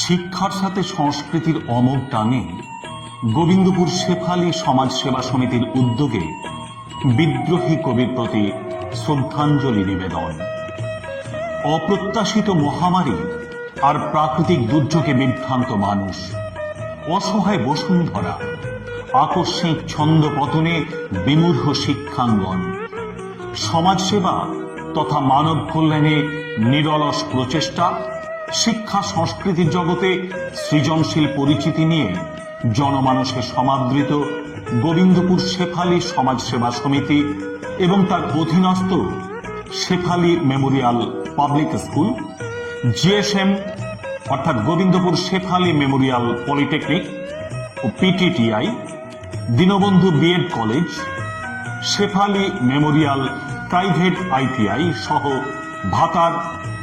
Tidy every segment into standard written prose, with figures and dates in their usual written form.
শিক্ষার সাথে সংস্কৃতির অমোঘ টানে গোবিন্দপুর শেফালী সমাজ সেবা সমিতির উদ্যোগে বিদ্রোহী কবির প্রতি শ্রদ্ধাঞ্জলি নিবেদন। অপ্রত্যাশিত মহামারী আর প্রাকৃতিক দুর্যোগে বিভ্রান্ত মানুষ, অসহায় বসুন্ধরা, আকস্মিক ছন্দপতনে বিমূঢ় শিক্ষাঙ্গন, সমাজসেবা তথা মানব কল্যাণে নিরলস প্রচেষ্টা, শিক্ষা সংস্কৃতির জগতে সৃজনশীল পরিচিতি নিয়ে জনমানসে সমাদৃত গোবিন্দপুর শেফালী সমাজ সেবা সমিতি এবং তার অধীনস্থ Shefali memorial public school, GSM অর্থাৎ গোবিন্দপুর শেফালী মেমোরিয়াল পলিটেকনিক ও PTTI, Dinabandhu BEd college, Shefali memorial private ITI সহ ভাতার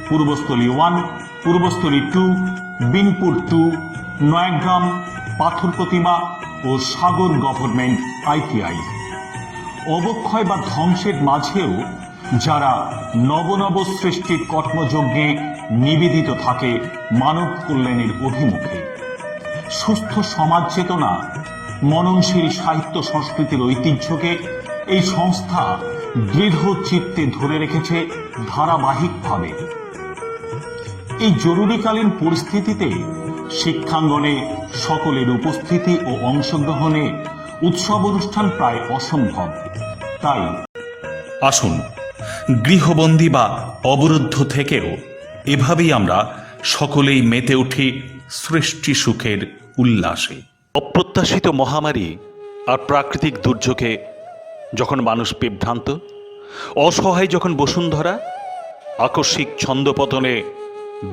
পূর্বস্থলী 1, পূর্বস্থলী 2, বিনপুর 2, নয়াগ্রাম, পাথর প্রতিমা ও সাগর গভর্নমেন্ট আইটিআই। অবক্ষয় বা ধ্বংসের মাঝেও যারা নবনব সৃষ্টির কর্মযজ্ঞে নিবেদিত থাকে মানব কল্যাণের অভিমুখে, সুস্থ সমাজ চেতনা, মননশীল সাহিত্য সংস্কৃতির ঐতিহ্যকে এই সংস্থা দৃঢ় চিত্তে ধরে রেখেছে ধারাবাহিকভাবে। এই জরুরিকালীন পরিস্থিতিতে শিক্ষাঙ্গনে সকলের উপস্থিতি ও অংশগ্রহণে উৎসব অনুষ্ঠান প্রায় অসম্ভব। তাই আসুন, গৃহবন্দী বা অবরুদ্ধ থেকেও এভাবেই আমরা সকলেই মেতে উঠি সৃষ্টি সুখের উল্লাসে। অপ্রত্যাশিত মহামারী আর প্রাকৃতিক দুর্যোগে যখন মানুষ বিভ্রান্ত, অসহায় যখন বসুন্ধরা, আকস্মিক ছন্দপতনে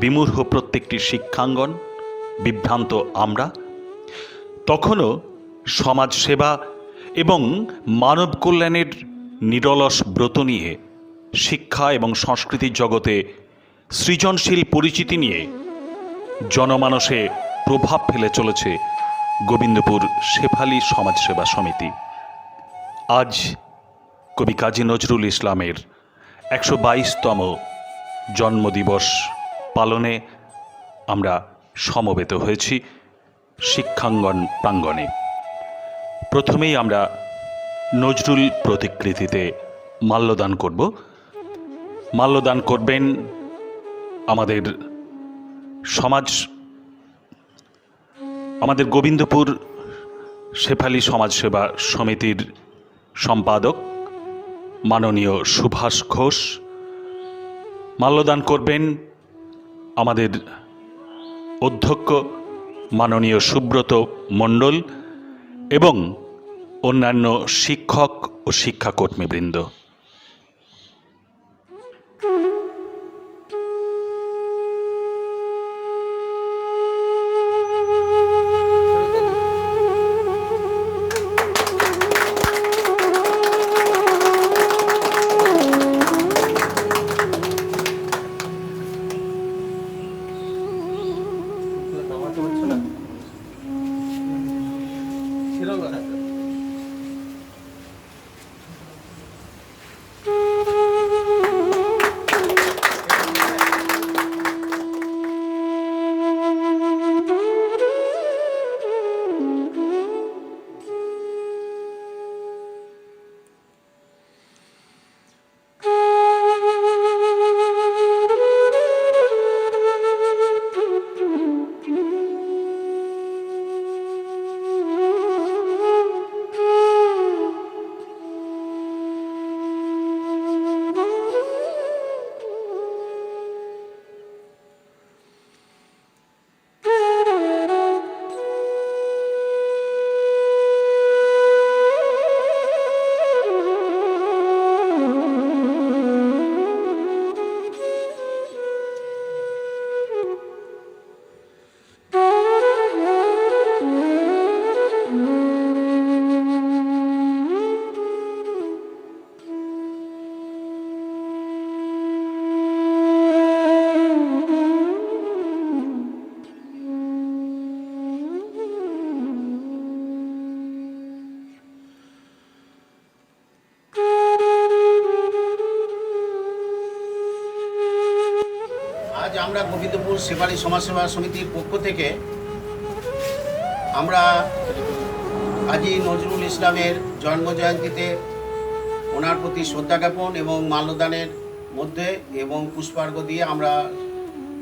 বিমূঢ় প্রত্যেকটি শিক্ষাঙ্গন, বিভ্রান্ত আমরা, তখনও সমাজ সেবা এবং মানব কল্যাণের নিরলস ব্রত নিয়ে শিক্ষা এবং সংস্কৃতির জগতে সৃজনশীল পরিচিতি নিয়ে জনমানসে প্রভাব ফেলে চলেছে গোবিন্দপুর শেফালী সমাজ সেবা সমিতি। আজ কবি কাজী নজরুল ইসলামের 122তম জন্মদিবস পালনে আমরা সমবেত হয়েছি শিক্ষাঙ্গন প্রাঙ্গণে। প্রথমেই আমরা নজরুল প্রতিকৃতিতে মাল্যদান করব। মাল্যদান করবেন আমাদের গোবিন্দপুর শেফালী সমাজ সেবা সমিতির সম্পাদক মাননীয় সুভাষ ঘোষ। মাল্যদান করবেন আমাদের অধ্যক্ষ মাননীয় সুব্রত মণ্ডল এবং অন্যান্য শিক্ষক ও শিক্ষাকর্মীবৃন্দ। আমরা গোবিন্দপুর শেফালি সমাজসেবা সমিতির পক্ষ থেকে আমরা কাজী নজরুল ইসলামের জন্মজয়ন্তীতে ওনার প্রতি শ্রদ্ধা জ্ঞাপন এবং মাল্যদানের মধ্যে এবং পুষ্পার্ঘ্য দিয়ে আমরা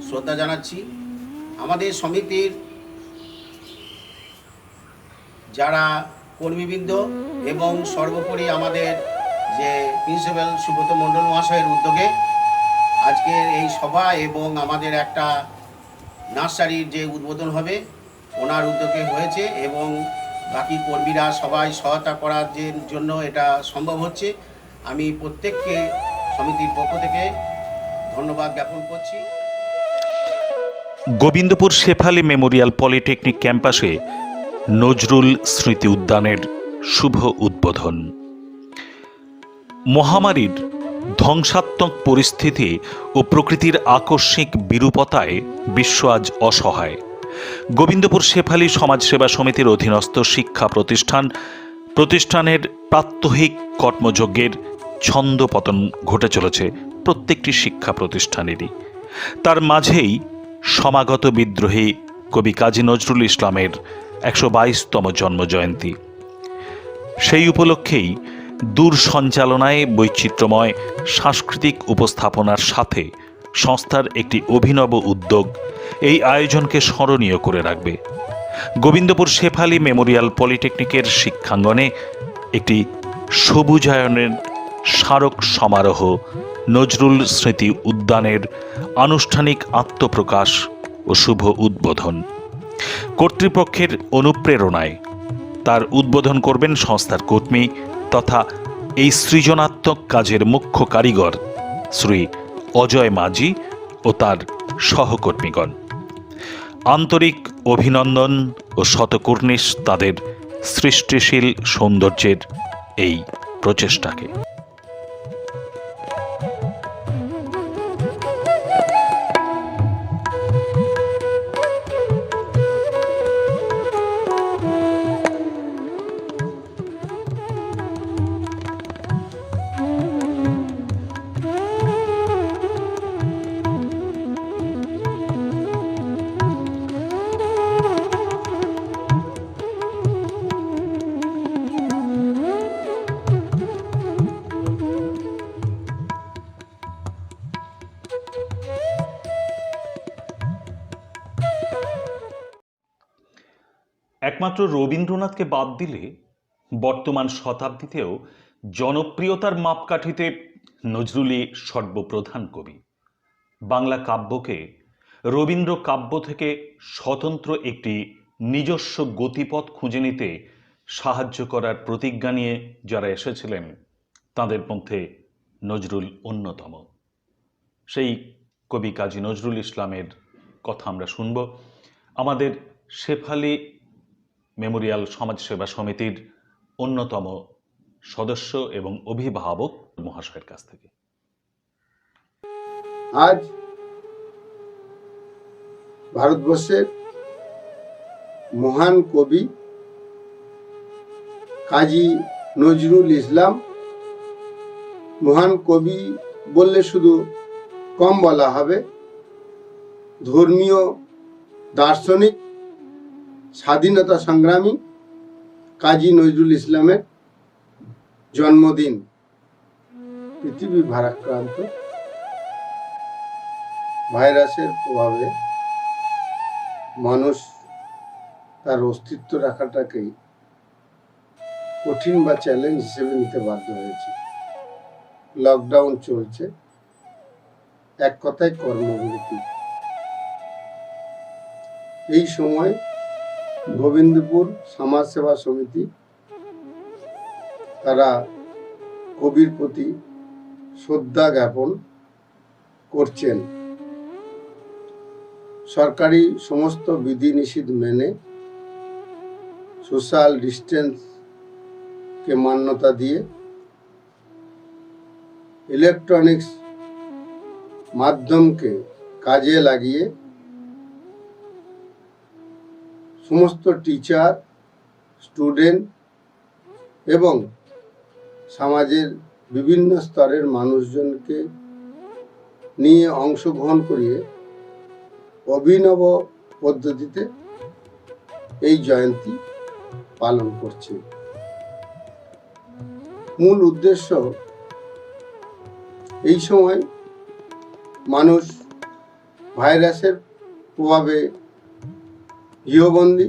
শ্রদ্ধা জানাচ্ছি। আমাদের সমিতির যারা কর্মীবৃন্দ এবং সর্বোপরি আমাদের যে প্রিন্সিপাল সুব্রত মণ্ডল মহাশয়ের উদ্যোগে আজকের এই সভা এবং আমাদের একটা নার্সারির যে উদ্বোধন হবে ওনার উদ্যোগে হয়েছে এবং বাকি কর্মীরা সবাই সহায়তা করার জন্য এটা সম্ভব হচ্ছে। আমি প্রত্যেককে সমিতির পক্ষ থেকে ধন্যবাদ জ্ঞাপন করছি। গোবিন্দপুর শেফালি মেমোরিয়াল পলিটেকনিক ক্যাম্পাসে নজরুল স্মৃতি উদ্যানের শুভ উদ্বোধন। মহামারীর ধ্বংসাত্মক পরিস্থিতি ও প্রকৃতির আকস্মিক বিরূপতায় বিশ্ব আজ অসহায়। গোবিন্দপুর শেফালি সমাজসেবা সমিতির অধীনস্থ শিক্ষা প্রতিষ্ঠানের প্রাত্যহিক কর্মযজ্ঞের ছন্দপতন ঘটে চলেছে প্রত্যেকটি শিক্ষা প্রতিষ্ঠানেরই। তার মাঝেই সমাগত বিদ্রোহী কবি কাজী নজরুল ইসলামের 122তম জন্মজয়ন্তী। সেই উপলক্ষেই দূর সঞ্চালনায় বৈচিত্র্যময় সাংস্কৃতিক উপস্থাপনার সাথে সংস্থার একটি অভিনব উদ্যোগ এই আয়োজনকে স্মরণীয় করে রাখবে। গোবিন্দপুর শেফালি মেমোরিয়াল পলিটেকনিকের শিক্ষাঙ্গনে একটি সবুজায়নের স্মারক সমারোহ নজরুল স্মৃতি উদ্যানের আনুষ্ঠানিক আত্মপ্রকাশ ও শুভ উদ্বোধন। কর্তৃপক্ষের অনুপ্রেরণায় তার উদ্বোধন করবেন সংস্থার কর্মী তথা এই সৃজনাত্মক কাজের মুখ্য কারিগর শ্রী অজয় মাঝি ও তার সহকর্মীগণ। আন্তরিক অভিনন্দন ও শতকুর্নিশ তাদের সৃষ্টিশীল সৌন্দর্যের এই প্রচেষ্টাকে। একমাত্র রবীন্দ্রনাথকে বাদ দিলে বর্তমান শতাব্দীতেও জনপ্রিয়তার মাপকাঠিতে নজরুলই সর্বপ্রধান কবি। বাংলা কাব্যকে রবীন্দ্র কাব্য থেকে স্বতন্ত্র একটি নিজস্ব গতিপথ খুঁজে নিতে সাহায্য করার প্রতিজ্ঞা নিয়ে যারা এসেছিলেন তাদের মধ্যে নজরুল অন্যতম। সেই কবি কাজী নজরুল ইসলামের কথা আমরা শুনব আমাদের শেফালি মেমোরিয়াল সমাজসেবা সমিতির অন্যতম সদস্য এবং অভিভাবক মহাশয়ের কাছ থেকে। আজ ভারতবর্ষের মহান কবি কাজী নজরুল ইসলাম, মহান কবি বললে শুধু কম বলা হবে, ধর্মীয় দার্শনিক স্বাধীনতা সংগ্রামী কাজী নজরুল ইসলামের জন্মদিন। পৃথিবী ভারাক্রান্ত ভাইরাসের প্রভাবে মানুষ তার অস্তিত্ব রাখাটাকেই কঠিন বা চ্যালেঞ্জ হিসেবে নিতে বাধ্য হয়েছে। লকডাউন চলছে, এক কথায় কর্মবিরতি। এই সময় গোবিন্দপুর সমাজসেবা সমিতি তারা কবির প্রতি শ্রদ্ধা জ্ঞাপন করছেন। সরকারি সমস্ত বিধিনিষেধ মেনে সোশ্যাল ডিস্টেন্সকে মান্যতা দিয়ে ইলেকট্রনিক্স মাধ্যমকে কাজে লাগিয়ে সমস্ত টিচার, স্টুডেন্ট এবং সমাজের বিভিন্ন স্তরের মানুষজনকে নিয়ে অংশগ্রহণ করিয়ে অভিনব পদ্ধতিতে এই জয়ন্তী পালন করছে। মূল উদ্দেশ্য, এই সময় মানুষ ভাইরাসের প্রভাবে গৃহবন্দী,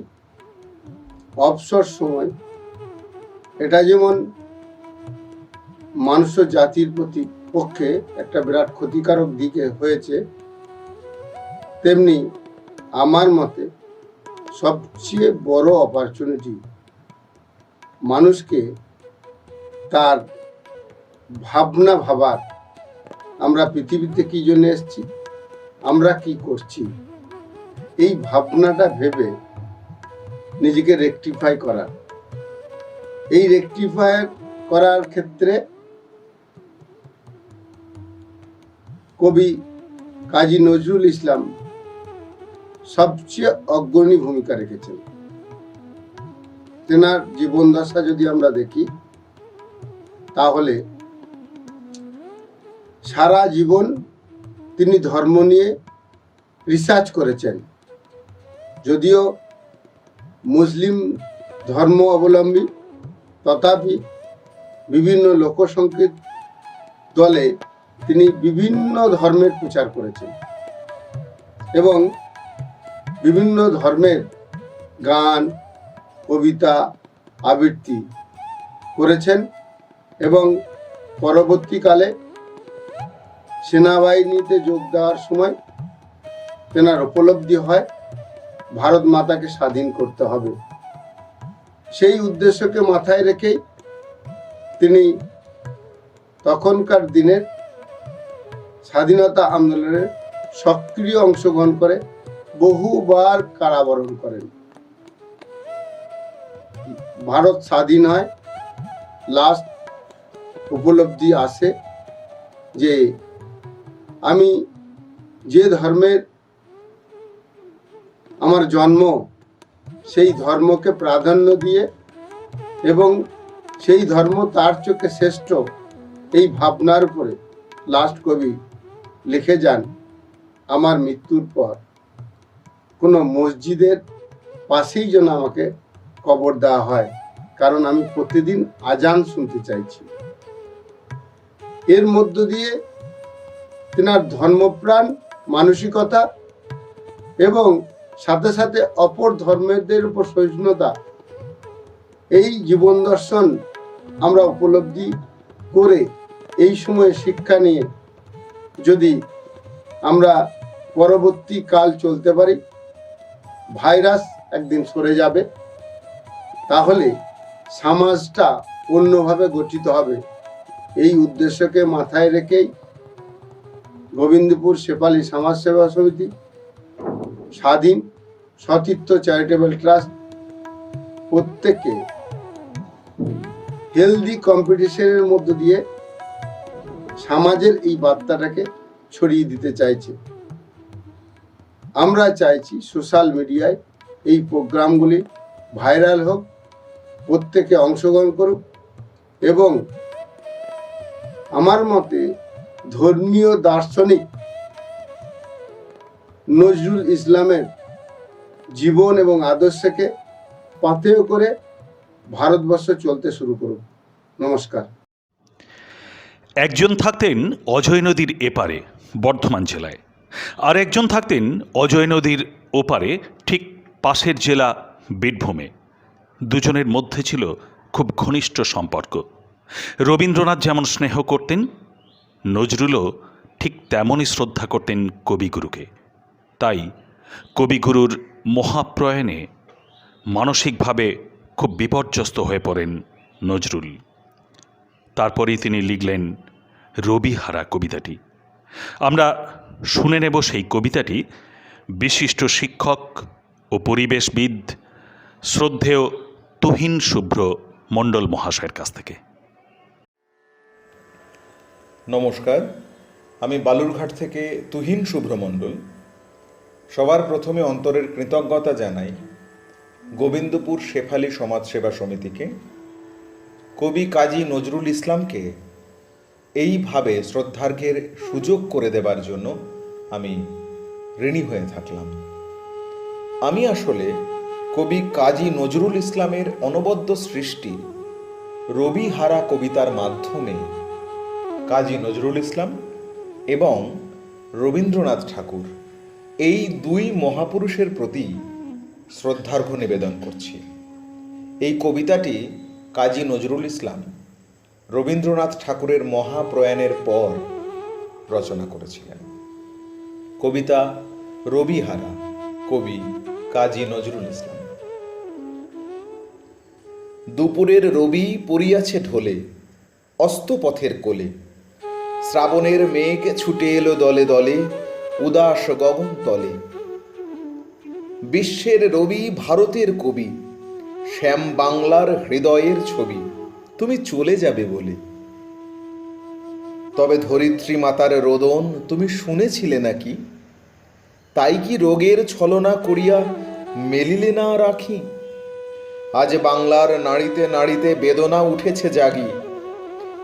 অবসর সময়, এটা যেমন মানুষ জাতির পক্ষে একটা বিরাট ক্ষতিকারক দিকে হয়েছে, তেমনি আমার মতে সবচেয়ে বড় অপরচুনিটি মানুষকে তার ভাবনা ভাবার, আমরা পৃথিবীতে কি জন্য এসেছি, আমরা কি করছি, এই ভাবনাটা ভেবে নিজেকে রেকটিফাই করা। এই রেকটিফাই করার ক্ষেত্রে কবি কাজী নজরুল ইসলাম সবচেয়ে অগ্রণী ভূমিকা রেখেছেন। তেনার জীবন দশা যদি আমরা দেখি, তাহলে সারা জীবন তিনি ধর্ম নিয়ে রিসার্চ করেছেন। যদিও মুসলিম ধর্ম অবলম্বী, তথাপি বিভিন্ন লোকসঙ্গীত দলে তিনি বিভিন্ন ধর্মের প্রচার করেছেন এবং বিভিন্ন ধর্মের গান, কবিতা, আবৃত্তি করেছেন এবং পরবর্তীকালে সেনাবাহিনীতে যোগ দেওয়ার সময় তেনার উপলব্ধি হয় ভারত মাতাকে স্বাধীন করতে হবে। সেই উদ্দেশ্যকে মাথায় রেখেই তিনি তখনকার দিনের স্বাধীনতা আন্দোলনের সক্রিয় অংশগ্রহণ করে বহুবার কারাবরণ করেন। ভারত স্বাধীন হয়, লাস্ট উপলব্ধি আসে যে আমি যে ধর্মের আমার জন্ম, সেই ধর্মকে প্রাধান্য দিয়ে এবং সেই ধর্ম তার চোখে শ্রেষ্ঠ, এই ভাবনার উপরে লাস্ট কবি লিখে যান, আমার মৃত্যুর পর কোনো মসজিদের পাশেই যেন আমাকে কবর দেওয়া হয়, কারণ আমি প্রতিদিন আজান শুনতে চাইছি। এর মধ্য দিয়ে তেনার ধর্মপ্রাণ মানসিকতা এবং সাথে সাথে অপর ধর্মের উপর সহিষ্ণুতা, এই জীবন দর্শন আমরা উপলব্ধি করে এই সময়ে শিক্ষা নিয়ে যদি আমরা পরবর্তী কাল চলতে পারি, ভাইরাস একদিন সরে যাবে, তাহলে সমাজটা অন্যভাবে গঠিত হবে। এই উদ্দেশ্যকে মাথায় রেখেই গোবিন্দপুর শেফালি সমাজসেবা সমিতি, স্বাধীন সতীর্থ চ্যারিটেবল ট্রাস্ট প্রত্যেকে হেলদি কম্পিটিশনের মধ্য দিয়ে সমাজের এই বার্তাটাকে ছড়িয়ে দিতে চাইছে। আমরা চাইছি সোশ্যাল মিডিয়ায় এই প্রোগ্রামগুলি ভাইরাল হোক, প্রত্যেকে অংশগ্রহণ করুক এবং আমার মতে ধর্মীয় দার্শনিক নজরুল ইসলামের জীবন এবং আদর্শকে পাথেয় করে ভারতবর্ষ চলতে শুরু করুক। নমস্কার। একজন থাকতেন অজয় নদীর এপারে বর্ধমান জেলায়, আর একজন থাকতেন অজয় নদীর ওপারে ঠিক পাশের জেলা বীরভূমে। দুজনের মধ্যে ছিল খুব ঘনিষ্ঠ সম্পর্ক। রবীন্দ্রনাথ যেমন স্নেহ করতেন, নজরুলও ঠিক তেমনই শ্রদ্ধা করতেন কবিগুরুকে। তাই কবিগুরুর মহাপ্রয়াণে মানসিকভাবে খুব বিপর্যস্ত হয়ে পড়েন নজরুল। তারপরেই তিনি লিখলেন রবিহারা কবিতাটি। আমরা শুনে নেব সেই কবিতাটি বিশিষ্ট শিক্ষক ও পরিবেশবিদ শ্রদ্ধেয় তুহিন শুভ্র মণ্ডল মহাশয়ের কাছ থেকে। নমস্কার, আমি বালুরঘাট থেকে তুহিন শুভ্র মণ্ডল। সবার প্রথমে অন্তরের কৃতজ্ঞতা জানাই গোবিন্দপুর শেফালি সমাজসেবা সমিতিকে, কবি কাজী নজরুল ইসলামকে এইভাবে শ্রদ্ধার্ঘ্যের সুযোগ করে দেবার জন্য আমি ঋণী হয়ে থাকলাম। আমি আসলে কবি কাজী নজরুল ইসলামের অনবদ্য সৃষ্টি রবিহারা কবিতার মাধ্যমে কাজী নজরুল ইসলাম এবং রবীন্দ্রনাথ ঠাকুর এই দুই মহাপুরুষের প্রতি শ্রদ্ধার্ঘ্য নিবেদন করছি। এই কবিতাটি কাজী নজরুল ইসলাম রবীন্দ্রনাথ ঠাকুরের মহাপ্রয়াণের পর রচনা করেছিলেন। কবিতা রবিহারা, কবি কাজী নজরুল ইসলাম। দুপুরের রবি পড়িয়াছে ঢলে, অস্তপথের কোলে, শ্রাবণের মেঘ ছুটে এলো দলে দলে, উদাস গগন তলে। বিশ্বের রবি ভারতের কবি, শ্যাম বাংলার হৃদয়ের ছবি, তুমি চলে যাবে বলে। তবে ধরিত্রী মাতার রোদন তুমি শুনেছিলে নাকি? তাই কি রোগের ছলনা করিয়া মেলিলে না রাখি? আজ বাংলার নাড়িতে নাড়িতে বেদনা উঠেছে জাগি,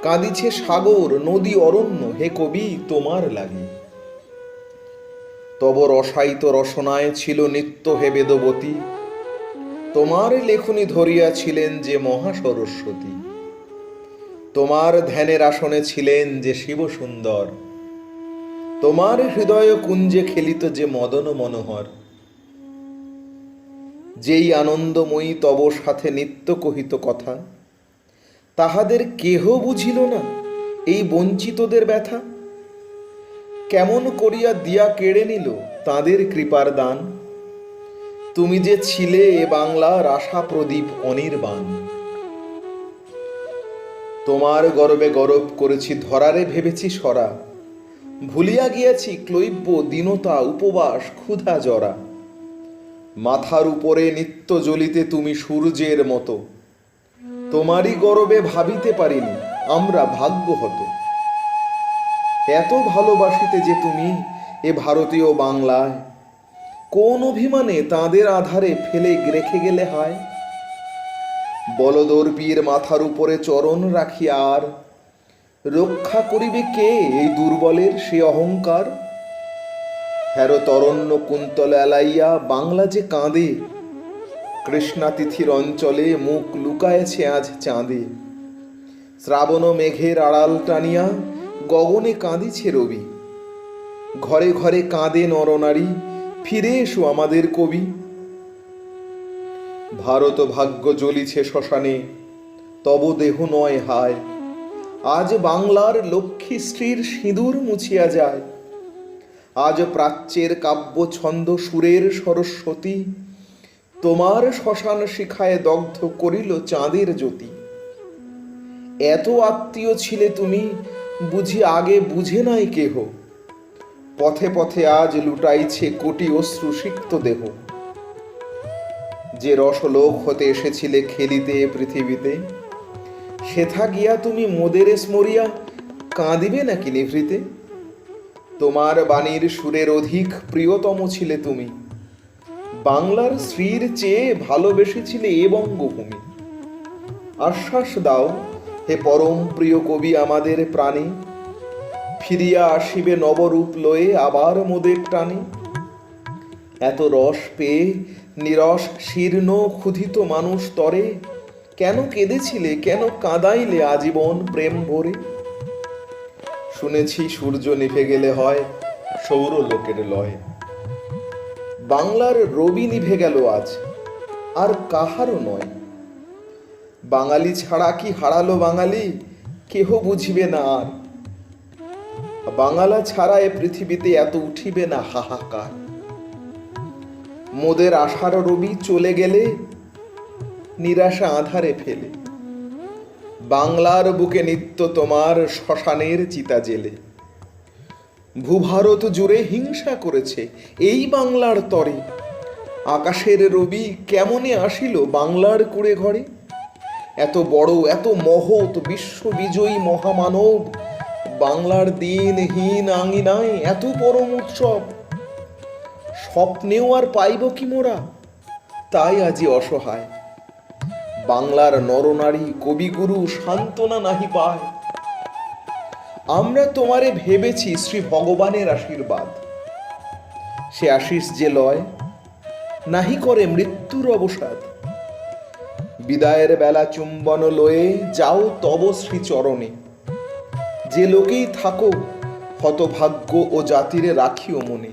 কাঁদিছে সাগর নদী অরণ্য, হে কবি তোমার লাগি। তব রসায়িত রসনায় ছিল নিত্য হে বেদবতী, তোমার লেখনী ধরিয়াছিলেন যে মহা সরস্বতী। তোমার ধ্যানের আসনে ছিলেন যে শিব সুন্দর, তোমার হৃদয় কুঞ্জে খেলিত যে মদন মনোহর। যেই আনন্দময়ী তব সাথে নিত্য কহিত কথা, তাহাদের কেহ বুঝিল না এই বঞ্চিতদের ব্যথা। কেমন করিয়া দিয়া কেড়ে নিল তাদের কৃপার দান, তুমি যে ছিলে এ বাংলার আশা প্রদীপ অনির্বাণ। তোমার গর্বে গরব করেছি ধরারে ভেবেছি সরা, ভুলিয়া গিয়াছি ক্লৈব্য দীনতা উপবাস ক্ষুধা জরা। মাথার উপরে নিত্য জ্বলিতে তুমি সূর্যের মতো, তোমারই গরবে ভাবিতে পারিনি আমরা ভাগ্য হতো। এত ভালোবাসিতে যে তুমি এ ভারতীয় বাংলায়, কোন অভিমানে তাদের আধারে ফেলে রেখে গেলে হায়। বলদর্পীর মাথার উপরে চরণ রাখিয়া আর রক্ষা করিবে কে এই দুর্বলের সে অহংকার। হেরো তরণ্য কুন্তল এলাইয়া বাংলা যে কাঁদে, কৃষ্ণা তিথির অঞ্চলে মুখ লুকায়েছে আজ চাঁদে। শ্রাবণ মেঘের আড়াল টানিয়া গগনে কাঁদিছে রবি, ঘরে ঘরে কাঁদে নরনারী, ফিরে এসো আমাদের কবি। ভারত ভাগ্য জ্বলিছে শ্মশানে, তব দেহ নয় হায়। আজ বাংলার লক্ষ্মী স্ত্রীর সিঁদুর মুছিয়া যায়, আজ প্রাচ্যের কাব্য ছন্দ সুরের সরস্বতী, তোমার শ্মশান শিখায় দগ্ধ করিল চাঁদের জ্যোতি। এত আত্মীয় ছিলে তুমি বুঝি আগে বুঝে নাই কেহ, পথে পথে আজ লুটাইছে কোটি অশ্রু সিক্ত দেহ। যে রসলোক হতে এসেছিলে খেলিতে পৃথিবীতে, সেথা গিয়া তুমি মোদের স্মরিয়া কাঁদিবে নাকি নিভৃতে। তোমার বাণীর সুরের অধিক প্রিয়তম ছিলে তুমি, বাংলার শ্রীর চেয়ে ভালোবেসেছিলে এ বঙ্গভূমি। আশ্বাস দাও হে পরম প্রিয় কবি আমাদের প্রাণে, ফিরিয়া আসিবে নবরূপ লয়ে আবার মোদের টানে। এত রস পেয়ে নিরস শীর্ণ ক্ষুধিত মানুষ তরে, কেন কেঁদেছিলে কেন কাঁদাইলে আজীবন প্রেম ভরে। শুনেছি সূর্য নিভে গেলে হয় সৌর লোকের লয়, বাংলার রবি নিভে গেল আজ আর কাহারও নয়। বাঙালি ছাড়া কি হারালো বাঙালি, কেহ বুঝিবে না আর। বাঙালা ছাড়া এ পৃথিবীতে এত উঠিবে না হাহাকার। মোদের আশার রবি চলে গেলে নিরাশা আধারে ফেলে, বাংলার বুকে নিত্য তোমার শ্মশানের চিতা জেলে। ভূভারত জুড়ে হিংসা করেছে এই বাংলার তরে, আকাশের রবি কেমনে আসিল বাংলার কুড়ে ঘরে। এত বড় এত মহৎ বিশ্ববিজয়ী মহামানব, বাংলার দিনহীন আঙিনায় এত পরম উৎসব। স্বপ্নেও আর পাইব কি মোরা, তাই আজি অসহায়। বাংলার নরনারী কবিগুরু সান্ত্বনা নাহি পায়। আমরা তোমারে ভেবেছি শ্রী ভগবানের আশীর্বাদ, সে আশিস যে লয়, নাহি করে মৃত্যুর অবসাদ। বিদায়ের বেলা চুম্বন লয়ে যাও তব শ্রীচরণে, যে লোকেই থাকো হতভাগ্য ও জাতিরে রাখিও মনে।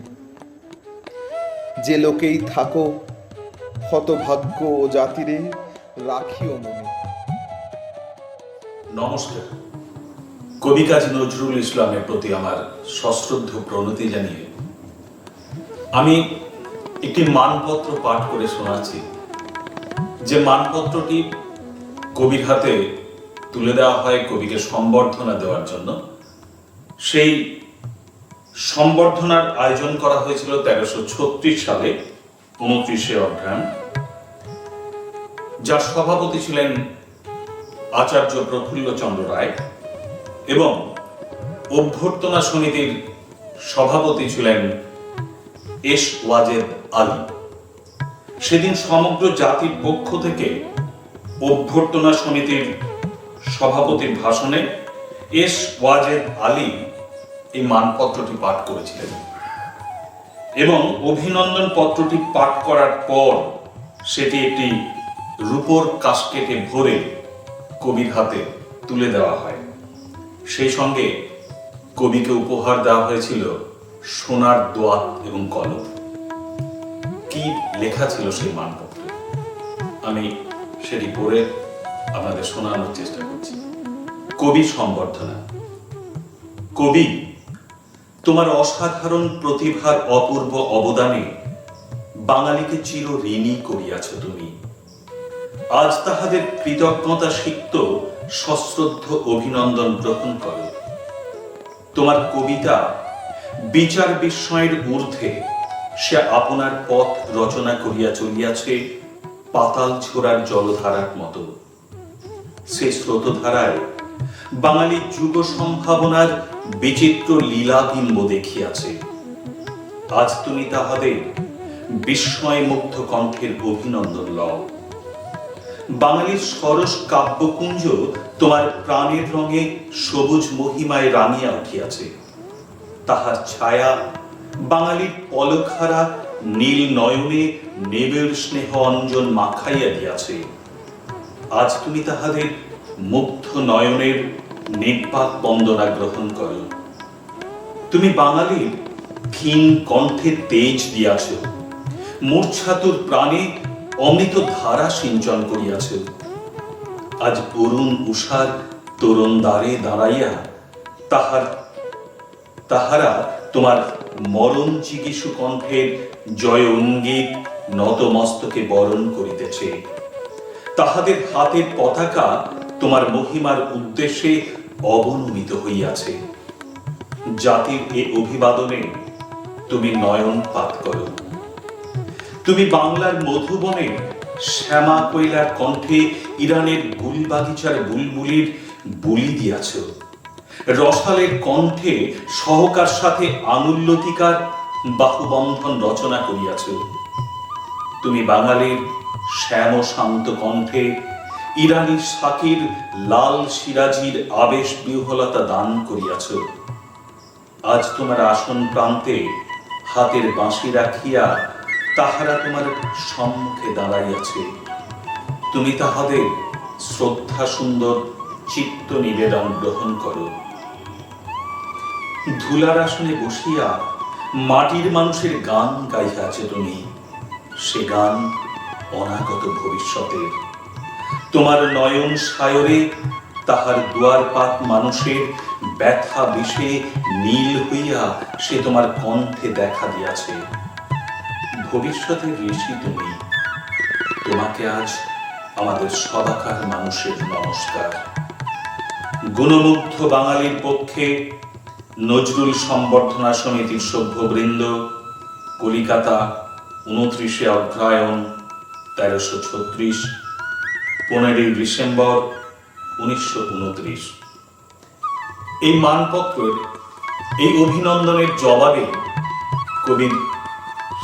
যে লোকেই থাকো হতভাগ্য ও জাতিরে রাখিও মনে। নমস্কার। কবি কাজী নজরুল ইসলামের প্রতি আমার সশ্রদ্ধ প্রণতি জানিয়ে আমি একটি মানপত্র পাঠ করে শোনাচ্ছি, যে মানপত্রটি কবির হাতে তুলে দেওয়া হয় কবিকে সম্বর্ধনা দেওয়ার জন্য। সেই সম্বর্ধনার আয়োজন করা হয়েছিল 1336 সালে 29শে অঘ্রাণ, যার সভাপতি ছিলেন আচার্য প্রফুল্লচন্দ্র রায় এবং অভ্যর্থনা সমিতির সভাপতি ছিলেন এস ওয়াজেদ আলী। সেদিন সমগ্র জাতির পক্ষ থেকে অভ্যর্থনা সমিতির সভাপতির ভাষণে এস ওয়াজেদ আলী এই মানপত্রটি পাঠ করেছিলেন এবং অভিনন্দন পত্রটি পাঠ করার পর সেটি একটি রূপোর কাস্কেটে ভরে কবির হাতে তুলে দেওয়া হয়। সেই সঙ্গে কবিকে উপহার দেওয়া হয়েছিল সোনার দোয়াত এবং কলম। কি লেখা ছিল সেই মানপত্রে আমি সেটি পড়ে আপনাদের শোনানোর চেষ্টা করছি। কবি সম্বর্ধনা। কবি, তোমার অসাধারণ প্রতিভার অপূর্ব অবদানে বাঙালিকে চির ঋণী করিয়াছ তুমি। আজ তাহাদের কৃতজ্ঞতা সিক্ত সশ্রদ্ধ অভিনন্দন গ্রহণ করো। তোমার কবিতা বিচার বিস্ময়ের ঊর্ধ্বে, সে আপনার পথ রচনা করিয়া চলিয়াছে পাতাল ছোড়ার জলধারার মতো। সে স্রোতধারায় বাঙালি যুগ সম্ভাবনার বিচিত্র লীলাবিম্ব দেখিয়াছে। আজ তুমি তাহাদের বিস্ময় মুগ্ধ কণ্ঠের অভিনন্দন লও। বাঙালির সরস কাব্যকুঞ্জ তোমার প্রাণের রঙে সবুজ মহিমায় রাঙিয়া উঠিয়াছে। তাহার ছায়া বাঙালির পলকহারা নীল নয়নে নেবের স্নেহ অঞ্জন মাখাইয়া দিয়াছে। আজ তুমি তাহাদের মুগ্ধ নয়নের নির্বাক বন্দনা গ্রহণ করো। তুমি বাঙালির ক্ষীণ কণ্ঠে তেজ দিয়াছ, মূর্ছাতুর প্রাণে অমৃত ধারা সিঞ্চন করিয়াছ। আজ অরুণ উষার তরুণ দ্বারে দাঁড়াইয়া তাহারা তোমার মরণ চিকিৎসু কণ্ঠের জয় অঙ্গিক নতমস্তকে বরণ করিতেছে। তাহাদের হাতের পতাকা তোমার মহিমার উদ্দেশ্যে অবনমিত হইয়াছে। জাতির এ অভিবাদনে তুমি নয়নপাত করো। তুমি বাংলার মধুবনে শ্যামা কৈলার কণ্ঠে ইরানের গুলবাগিচার বুলবুলির বুলি দিয়াছ। রসালের কণ্ঠে সহকার সাথে আঙুল্যতিকার বাহুবন্ধন রচনা করিয়াছ। তুমি বাঙালির শ্যাম শান্ত কণ্ঠে ইরানি শাকির লাল সিরাজির আবেশ বিহ্বলতা দান করিয়াছ। আজ তোমার আসন প্রান্তে হাতের বাঁশি রাখিয়া তাহারা তোমার সম্মুখে দাঁড়াইয়াছে। তুমি তাহাদের শ্রদ্ধা সুন্দর চিত্ত নিবেদন গ্রহণ করো। ধুলার আসনে বসিয়া মাটির মানুষের গান গাইয়াছে তুমি। সে গান অনাগত ভবিষ্যতের। তোমার নয়ন সায়রে তাহার দুয়ারপাত মানুষের ব্যথা বিষে নীল হইয়া সে তোমার কণ্ঠে দেখা দিয়াছে। ভবিষ্যতের ঋষি তুমি। তোমাকে আজ আমাদের সবাকার মানুষের নমস্কার। গুণমুগ্ধ বাঙালির পক্ষে নজরুল সম্বর্ধনা সমিতির সভ্যবৃন্দ, কলিকাতা, 29শে অগ্রহায়ণ 1336, 15ই ডিসেম্বর 1929। এই মানপত্রের এই অভিনন্দনের জবাবে কবির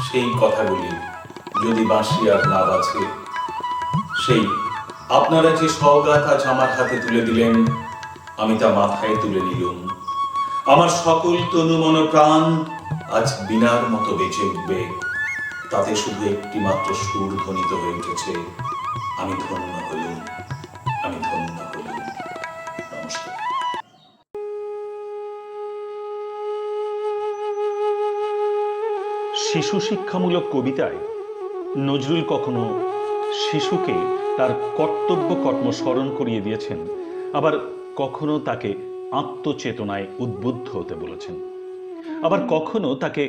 সেই কথাগুলি, যদি বাঁশি আর না বাজে, সেই আপনারা যে সওগাত আজ আমার হাতে তুলে দিলেন, আমি তা মাথায় তুলে নিলুম। আমার সকল তনু মন প্রাণ আজ বিনার মতো বেঁচে উঠবে, তাতে শুধু একটি মাত্র সুর ধ্বনিত হয়ে উঠেছে, আমি ধন্য হলুম, আমি ধন্য হলুম। নমস্কার। শিশু শিক্ষামূলক কবিতায় নজরুল কখনো শিশুকে তার কর্তব্য কর্ম স্মরণ করিয়ে দিয়েছেন, আবার কখনো তাকে আত্মচেতনায় উদ্বুদ্ধ হতে বলেছেন, আবার কখনো তাকে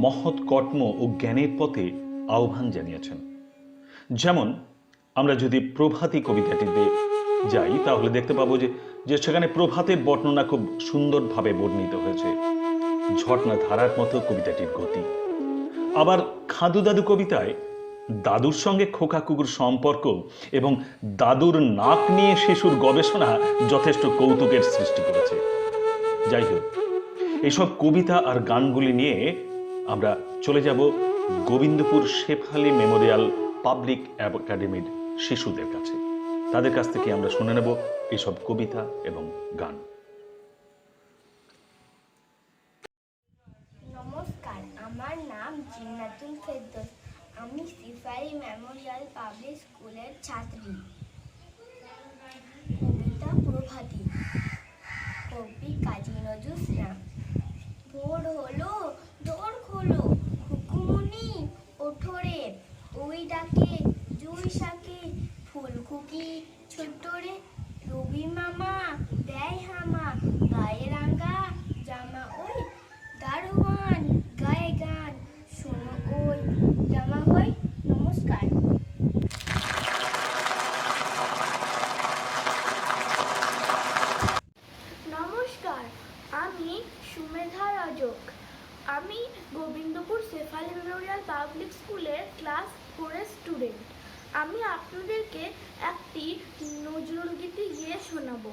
মহৎ কর্ম ও জ্ঞানের পথে আহ্বান জানিয়েছেন। যেমন আমরা যদি প্রভাতী কবিতাটিতে যাই তাহলে দেখতে পাবো যে সেখানে প্রভাতের বর্ণনা খুব সুন্দরভাবে বর্ণিত হয়েছে। ঝর্ণা ধারার মতো কবিতাটির গতি। আবার খাদু দাদু কবিতায় দাদুর সঙ্গে খোকা কুকুর সম্পর্ক এবং দাদুর নাক নিয়ে শিশুর গবেষণা যথেষ্ট কৌতুকের সৃষ্টি করেছে। যাই হোক, এইসব কবিতা আর গানগুলি নিয়ে আমরা চলে যাব গোবিন্দপুর শেফালি মেমোরিয়াল পাবলিক একাডেমির শিশুদের কাছে। তাদের কাছ থেকে আমরা শুনে নেব এইসব কবিতা এবং গান। নমস্কার, আমার নাম জিন্নাতুল ফেরদৌস। আমি শেফালি মেমোরিয়াল পাবলিক স্কুলের ছাত্রী। কবিতা প্রভাতী, কবি কাজী নজরুল ইসলাম। ভোর হলো, দোর খোলো, খুকুমনি ওঠরে, ওই ডাকে জুই শাকে, ফুলকুকি ছোটরে, রবি মামা দেয় হামা, গায়ে রাঙা জামা ওই দারোয়ান গায়ে গান, শোনো ওই জামা হই। নমস্কার। নমস্কার, আমি সুমেধা রজক। আমি গোবিন্দপুর শেফালি মেমোরিয়াল পাবলিক স্কুলের ক্লাস 4-এর স্টুডেন্ট। আমি আপনাদেরকে একটি নজরুল গীতি গিয়ে শোনাবো।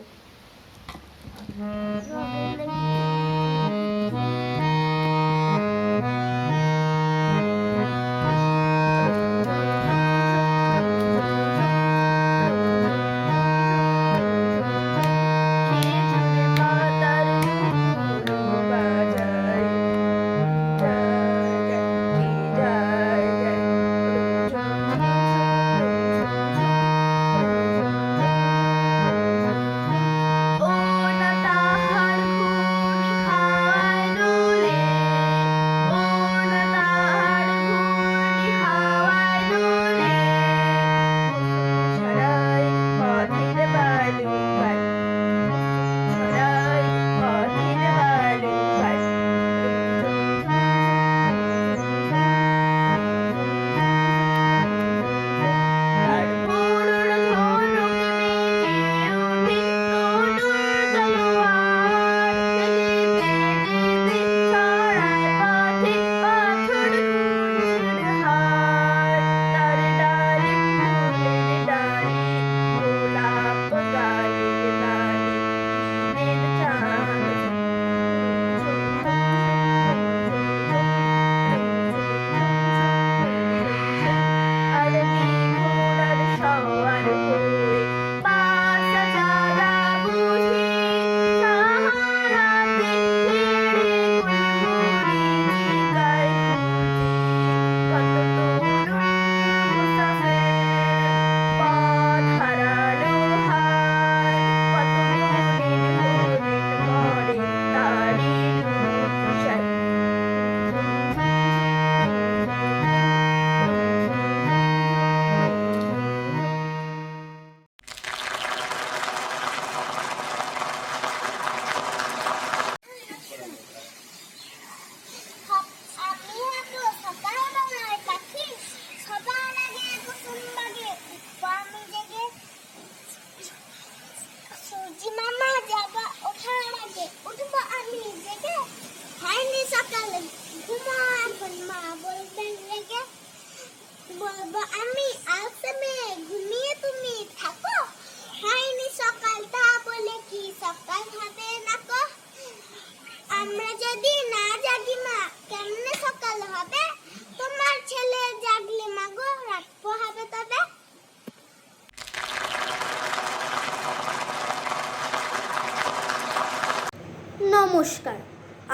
নমস্কার,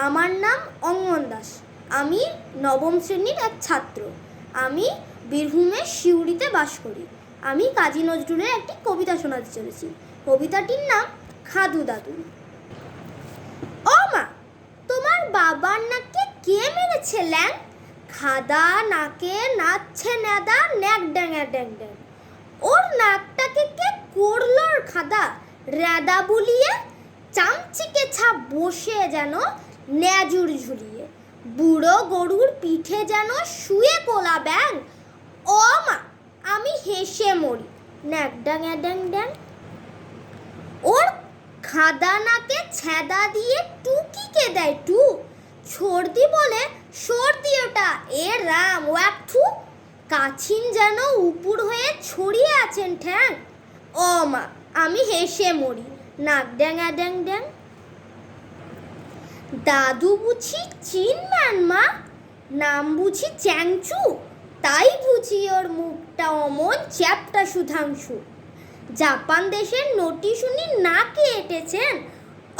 আমার নাম অঙ্গন দাস। আমি নবম শ্রেণীর এক ছাত্র। আমি বীরভূমের সিউড়িতে বাস করি। আমি কাজী নজরুলের একটি কবিতা শোনাতে চলেছি। কবিতাটির নাম খাদু দাদু। ও মা, তোমার বাবার নাকে কে মেরেছে ল্যাং? খাদা নাকে নাচছে নেদা, ন্যাক ড্যাঙা ড্যাং ড্যাং। ওর নাকটাকে কে করলো খাদা রেদা বুলিয়ে? চামচিকে ছাপ বসে যেন ন্যাজুর ঝুলিয়ে, বুড়ো গরুর পিঠে যেন শুয়ে কোলা ব্যাং। ও মা, আমি হেসে মরি, ন্যাক ড্যাঙা ড্যাং ড্যাং। ওর খাদা নাকে ছেদা দিয়ে টুকিকে দেয় টু, সর্দি বলে সর্দি ওটা, এ রাম ওয়াক থু। কাছিন যেন উপুর হয়ে ছড়িয়ে আছেন ঠ্যাং। ও মা, আমি হেসে মরি, নাক ড্যাঙা ড্যাং ড্যাং। দাদু বুঝি চিনম্যান মা, নাম বুঝি চ্যাংচু, তাই বুঝি ওর মুখটা অমন চ্যাপটা সুধাংশু। জাপান দেশের নটি শুনি নাকে এঁটেছেন।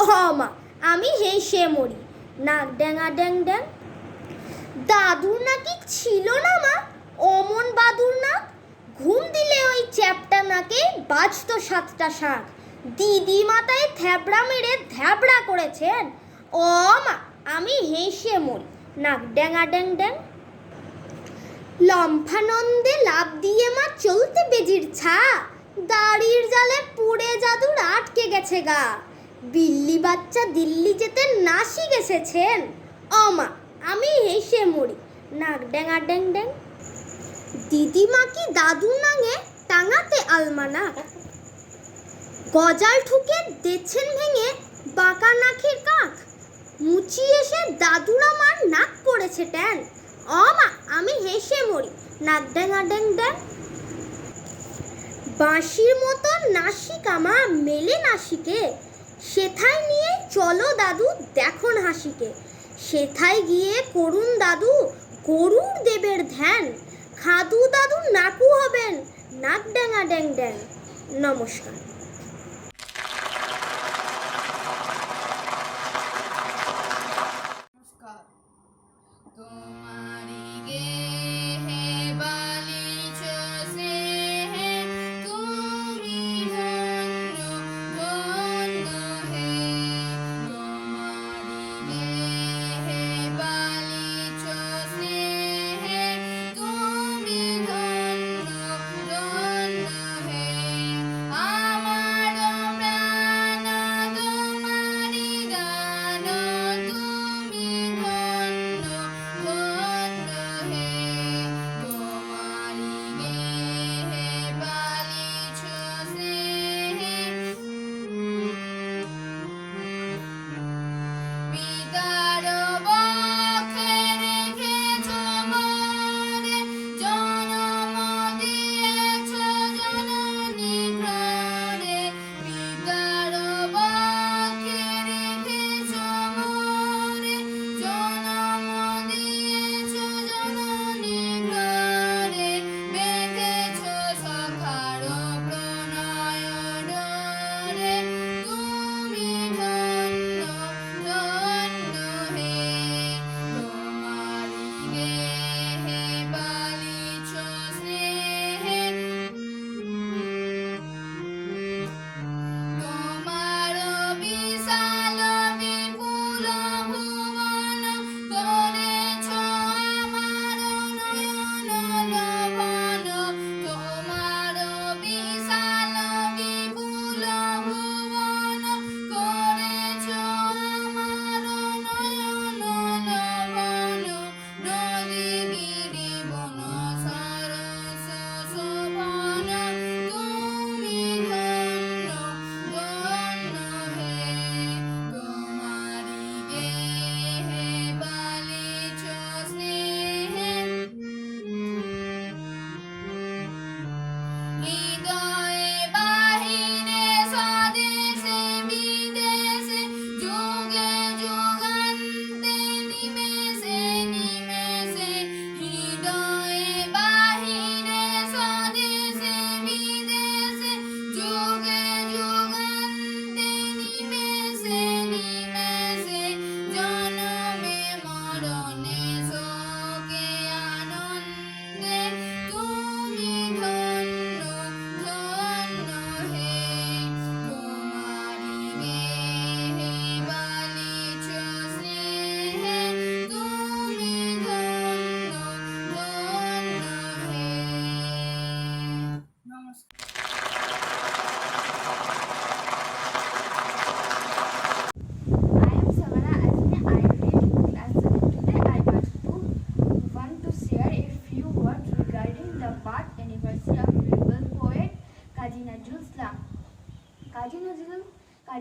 ও মা, আমি হেসে মরি, নাক ড্যাঙা ড্যাং ড্যাং। দাদুর নাকি ছিল না মা অমন বাদুর নাক, ঘুম দিলে ওই চ্যাপটা নাকে বাজতো 7টা শাঁখ। দিদি মাথায় থ্যাবড়া মেরে ধ্যাবড়া করেছেন। ও মা, আমি হেসে মরি, নাক ড্যাঙা ড্যাং ড্যাং। লম্ফানন্দে লাভ দিয়ে মা চলতে বেজির ছা, দাড়ির জালে পুড়ে জাদুর আটকে গেছে গা। বিল্লি বাচ্চা দিল্লি যেতে নাসি গেছেছেন। ও মা, আমি হেসে মরি, নাক ড্যাঙা ড্যাং ড্যাং। দিদিমা কি দাদু নাঙে টাঙাতে আলমানা, গজাল ঠুকে দেছেন ভেঙে বাঁকা নাকের কাক। মুচি এসে দাদুর আমার নাক করেছে ট্যান। ও মা, আমি হেসে মরি, নাক ড্যাঙা ড্যাং ড্যাং। বাঁশির মতো নাসিকা মা মেলে নাসিকে, সেথায় নিয়ে চলো দাদু দেখুন হাসিকে। সেথায় গিয়ে করুন দাদু গরুর দেবের ধ্যান, খাদু দাদু নাকু হবেন, নাক ড্যাঙা ড্যাং ড্যাং। নমস্কার। तुम्हारी गेहे बालिच स्नेहे, তুমি ধন্য ধন্য হে। তোমারি গেহে বালিচ স্নেহে, তুমি ধন্য ধন্য হে। আমার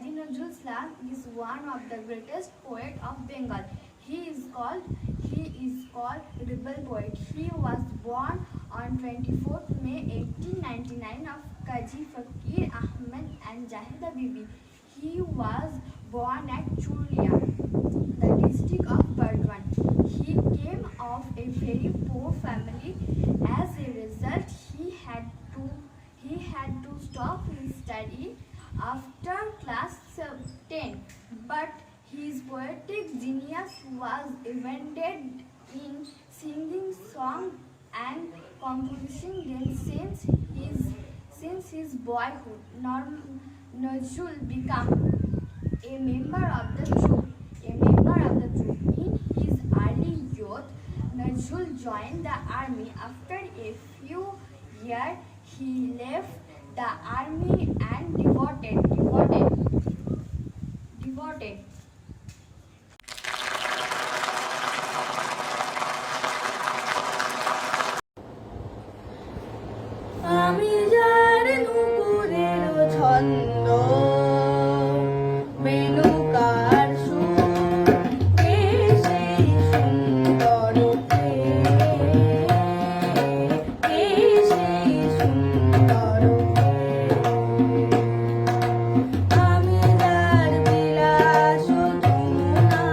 Kazi Nazrul Islam is one of the greatest poet of Bengal. He is called rebel poet. He was born on 24th May 1899 of Kazi Fakir Ahmed and Jahida Bibi. He was born at Churia, the district of Burdwan. He came of a very poor family. As a result, he had to stop his study after class 10. But his poetic genius was evident in singing songs and composing them since his boyhood. Nazrul became a member of the troop. In his early youth, Nazrul joined the army. After a few years, he left the army and devoted আমি যার নুপুরের ছন্দ বেনুকার সুর কে সেই সুন্দর কে সেই সুন্দর আমি যার বিলাস তুমনা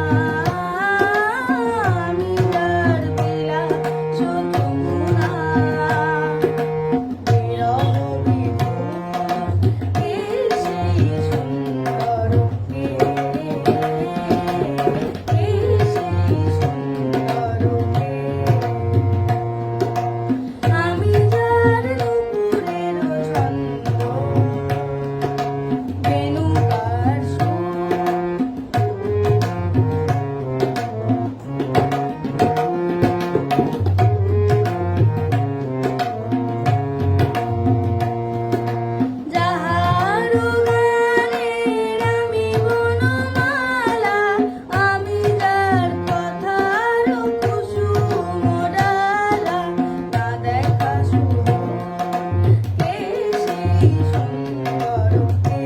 আমি যার বিলাস তুমনা আমি যার নুপুরের ছন্দ বেনুকার সুর যাহার গানের আমি বনমালা আমি যার কথার কুসুম ডালা না দেখা শুধু কে সেই সুন্দর কে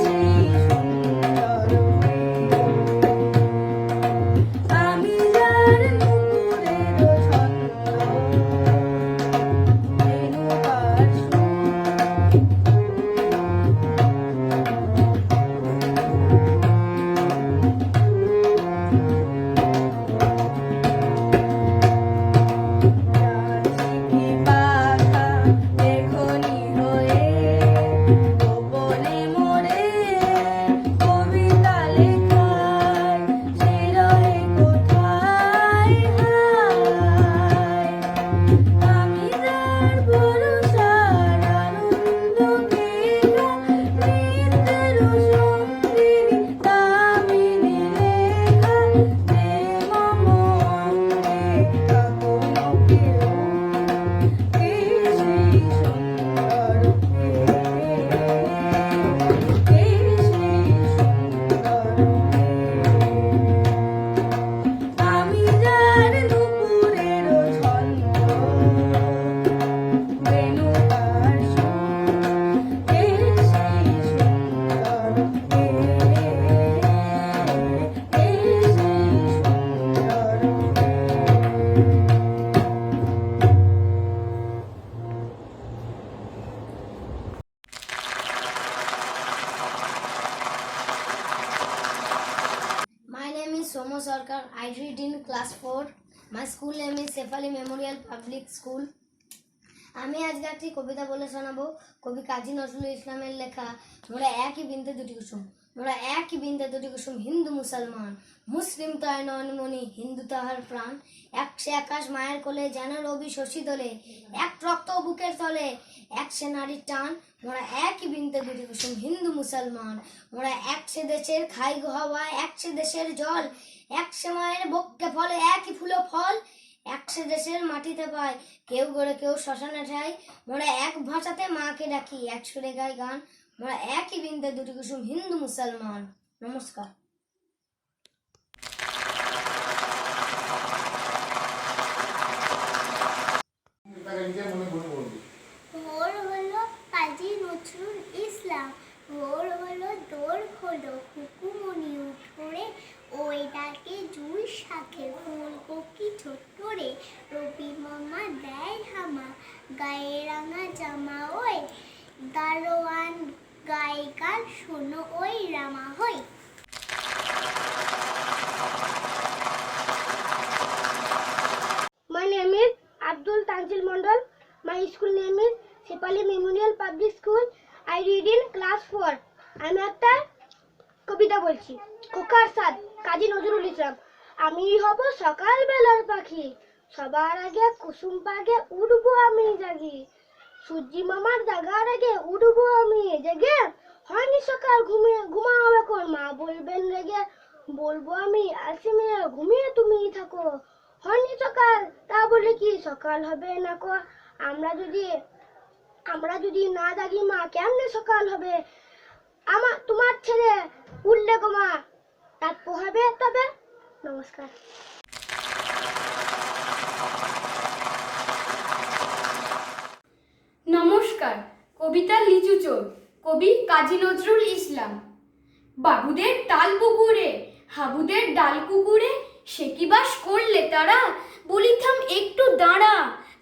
সেই সুন্দর আমি যার নুপুরের ছন্দ বেনুকার সুর পাখা লেখনি হয়ে গোপনে মোরে কবিতা লেখায় সে রহে কোথায় হায় আমি যার ভরসার আনন্দ গেলা নিত্যের সঙ্গিনী দামিনী লেখা প্রেম মনে কখনো কেউ কে সেই সুন্দর কে সেই সুন্দর আমি যার নুপুরের ছন্দ বেনুকার সুর কে সেই সুন্দর কে My name is Somo Sarkar. I read in class 4. My school name is Sefali Memorial Public School. আমি আজকে একটি কবিতা বলে শোনাবো। কবি কাজী নজরুল ইসলামের লেখা মোরা একই বৃন্তে দুটি কুসুম। মোরা একই বৃন্তে দুটি কুসুম, হিন্দু মুসলমান। মুসলিম তায় নয়নমণি, হিন্দু তাহার প্রাণ। একশে আকাশ মায়ের কোলে, যেন রবি শশী দোলে। এক রক্ত বুকের তলে, একশে নারীর টান। মোরা একই বৃন্তে দুটি কুসুম, হিন্দু মুসলমান। মোরা একশে দেশের খাই গো হাওয়া, একশে দেশের জল। একশে মায়ের বক্ষে ফলে, একই ফুল ফল। একশে দেশের মাটিতে পাই, কেউ গড়ে কেউ শ্মশানে ঠাই। মোরা এক ভাষাতে মাকে ডাকি, এক সুরে গাই গান। মোরা একই বৃন্তে দুটি কুসুম, হিন্দু মুসলমান। নমস্কার। মোর হলো কাজী কাজী নজরুল ইসলাম। ভোর হলো দোর হলো হুকুমনি উঠোরে, ওই ডাকে জুই শাখে ফুলকপি ছোট্টরে, রবি মামা দেয় হামা গায়ে রাঙা জামা, ওই দারোয়ান গায়ে গান শোনো ওই রামা হই। My name is Abdul Tanzil Mondal. My school name is Sepali Memorial Public School. I read in class 4. আমি একটা কবিতা বলছি। খোকার সাদ, কাজী নজরুল ইসলাম। আমি হব সকালবেলার পাখি, সবার আগে কুসুম পাগে উড়বো আমি জাগি। সূর্যি মামার জাগার আগে উড়বো আমি জেগে। হয়নি সকাল ঘুমাও এখন, মা বলবেন রেগে। বলবো আমি আলসি মেয়ে, ঘুমিয়ে তুমি থাকো। হয়নি সকাল, তা বলে কি সকাল হবে না কো? আমরা যদি না জাগি মা, কেমনে সকাল হবে? তোমার ছেলে উঠলে গো মা, রাত পোহাবে তবে। নমস্কার। নমস্কার। কবিতা লিচু চোর, কবি কাজী নজরুল ইসলাম। বাবুদের তাল পুকুরে, হাবুদের ডাল কুকুরে, সে কি বাস করলে তারা? বলিথাম একটু দাঁড়া,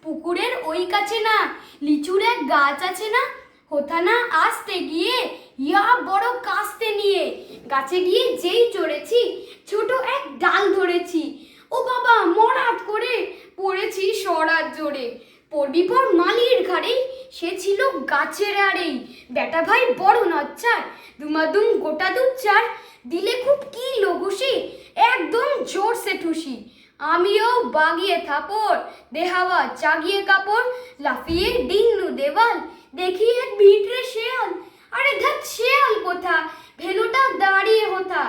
পুকুরের ওই কাছে না লিচুর এক গাছ আছে না? হোথা না আসতে গিয়ে ইয়া বড় কাস্তে নিয়ে, গাছে গিয়ে যেই চড়েছি ছোট এক ডাল ধরেছি। ও বাবা মরাত করে পড়েছি সরাত জোরে, পড়বি পর মালির ঘাড়েই, সে ছিল গাছের আড়েই। বেটা ভাই বড় নচ্চার, দুমাদুম গোটা দুচ্চার, দিলে খুব কি লগসি, একদম জোরসে ঠুসি। আমিও বাগিয়ে থাপড়, দেহাওয়া চাগিয়ে কাপড়, লাফিয়ে ডিন্নু দেওয়াল, দেখি এক ভিটরে শেয়াল। আরে ধ্যাত শেয়াল কোথা, ভেলোটা দাঁড়িয়ে হোথা,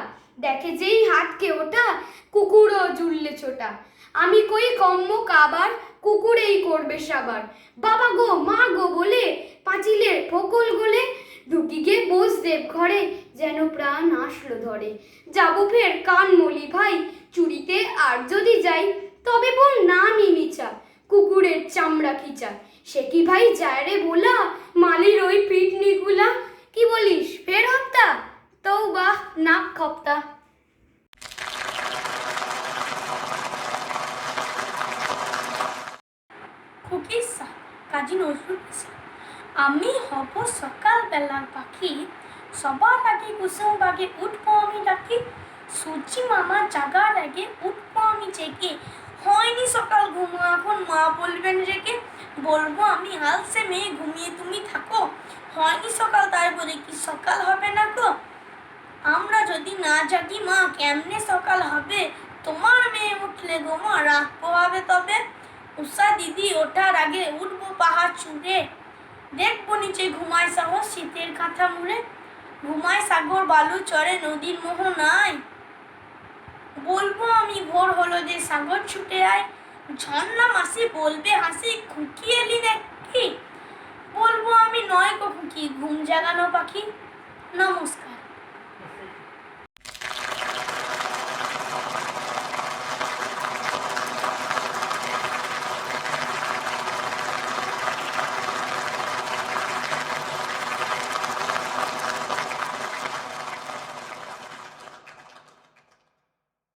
দেখে যেই হাতকে ওঠা, কুকুরও জুললে ছোটা। আমি কই কম্ম কাবার, কুকুরেই করবে সাবার। বাবা গো মা গো বলে পাঁচিলের ফোকল গোলে, ঢুকি গে বোস দেব ঘরে, যেন প্রাণ আসলো ধরে। যাবো ফের কান মলি ভাই, চুরিতে আর যদি যাই, তবে বল নামই মিছা, কুকুরের চামড়া খিচা। সে কি ভাই যায় রে বলা, মালির ওই পিটনিগুলা। কি বলিস ফের হপ্তা, তৌবা নাক খপ্তা। খুকিসা, কাজী নজরুল ইসলাম। আমি হব সকালবেলার পাখি, সবার আগে কুসুম বাগে উঠবো আমি ডাকি। সূর্যি মামা জাগার আগে উঠবো আমি জেগে। হয়নি সকাল ঘুমো এখন, মা বলবেন রেগে। বলবো আমি আলসে মেয়ে, ঘুমিয়ে তুমি থাকো। হয়নি সকাল, তাই বলে কি সকাল হবে না গো? আমরা যদি না জাগি মা, কেমনে সকাল হবে? তোমার মেয়ে উঠলে গো মা, রাত পোহাবে তবে। উষা দিদি ওঠার আগে উঠবো পাহাড় চূড়ে, দেখবো নিচে ঘুমায় সাহস শীতের কাঁথা মুড়ে। ঘুমায় সাগর বালু চড়ে নদীর মোহ নাই, বলবো আমি ভোর হলো যে সাগর ছুটে আয়। ঝর্ণা মাসি বলবে হাসি, খুকি এলি নাকি? বলবো আমি নয় গো খুকি, ঘুম জাগানো পাখি। নমস্কার।